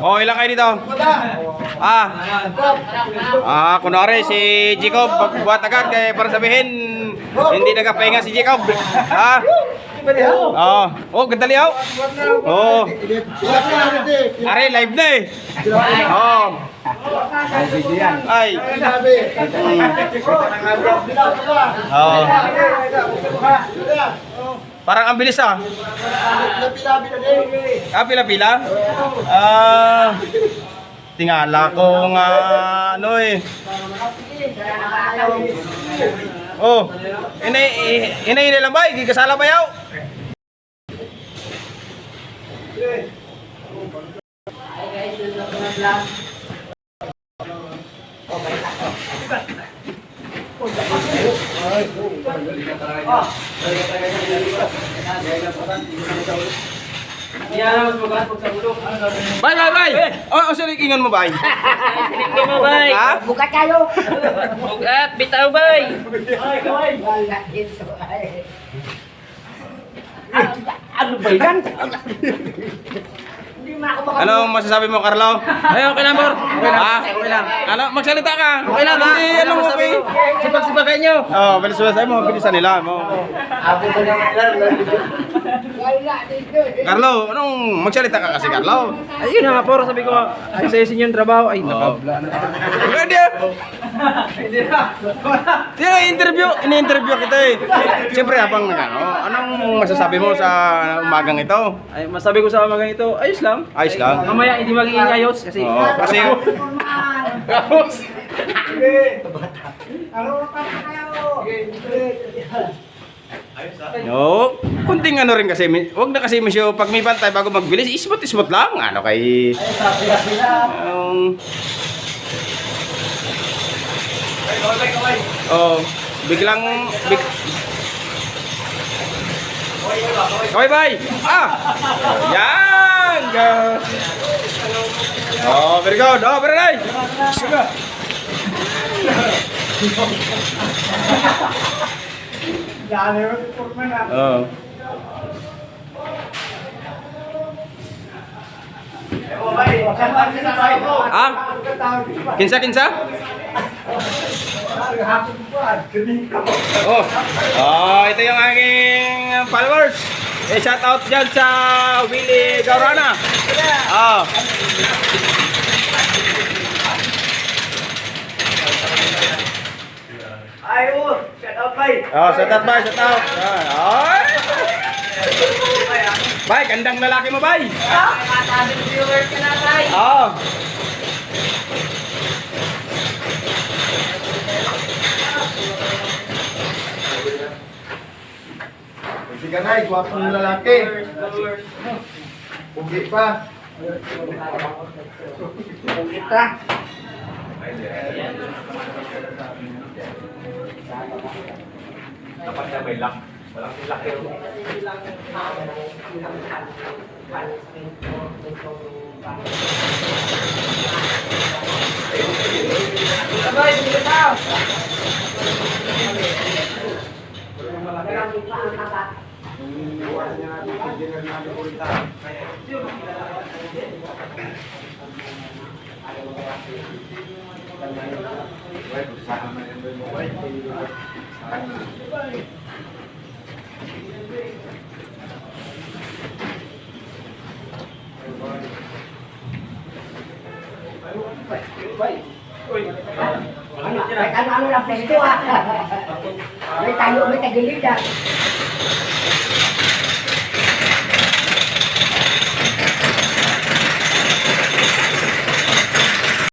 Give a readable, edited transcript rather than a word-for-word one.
Oh, ilang kayo dito? Kunwari si Jacob, buat agad kaya para sabihin hindi nagpahinga si Jacob. Oh, gandali ako. Oh. Are, live na eh. Oh. Ay. Oh. Parang ang bilis pila-pila. Tingala ko nga ano eh. Oh, inay lang ba? Gigasala ba yaw? Bay. Oh, silikingan mo, bay. Silikin mo, bay. Bukat kayo. Bukat, bitaw, bay. Wala dito. Ano ba yan? Hindi mo ako baka... Ano masasabi mo, Carlo? Ay, okay lang, Bor. Okay lang. Ano, magsalita ka. Okay lang, Hindi, ano mo, bay? Sipag-sipagan nyo. Oh, bilis mo, bilisan nila mo. Ako ba naman? Wala dito. Carlo, anong magsalita ka kasi, Carlo? Ayun na nga, Por. Sabi ko, ayos-ayosin yung trabaho. Ay, nakabla na. Pwede. Ini-interview kita eh. Siyempre, habang anong masasabi mo sa umagang ito? Ay, masabi ko sa umaga ito, ayos lang. Ayos lang. Mamaya hindi magiging ayos kasi... Oo, kasi... No, kunting ano rin kasi, wag na kasi misyo pag may pantay bago magbilis, ismot lang. Ano kay... Biglang... Kaway, bay! Yan! Oh, very good. Oh, very nice. Oh. Kinsa? Ito yung aking followers. Shout out dyan sa Willie Gaurana. Shout out, shout out. Bay, gandang lalaki mo, bay. Viewers ka na, bay. Sige na, gwapong lalaki. Pugi pa. Pugi pa. Dapat na may lock. Walang lock yun. Ano lang pwede ito May tayo, may tagilid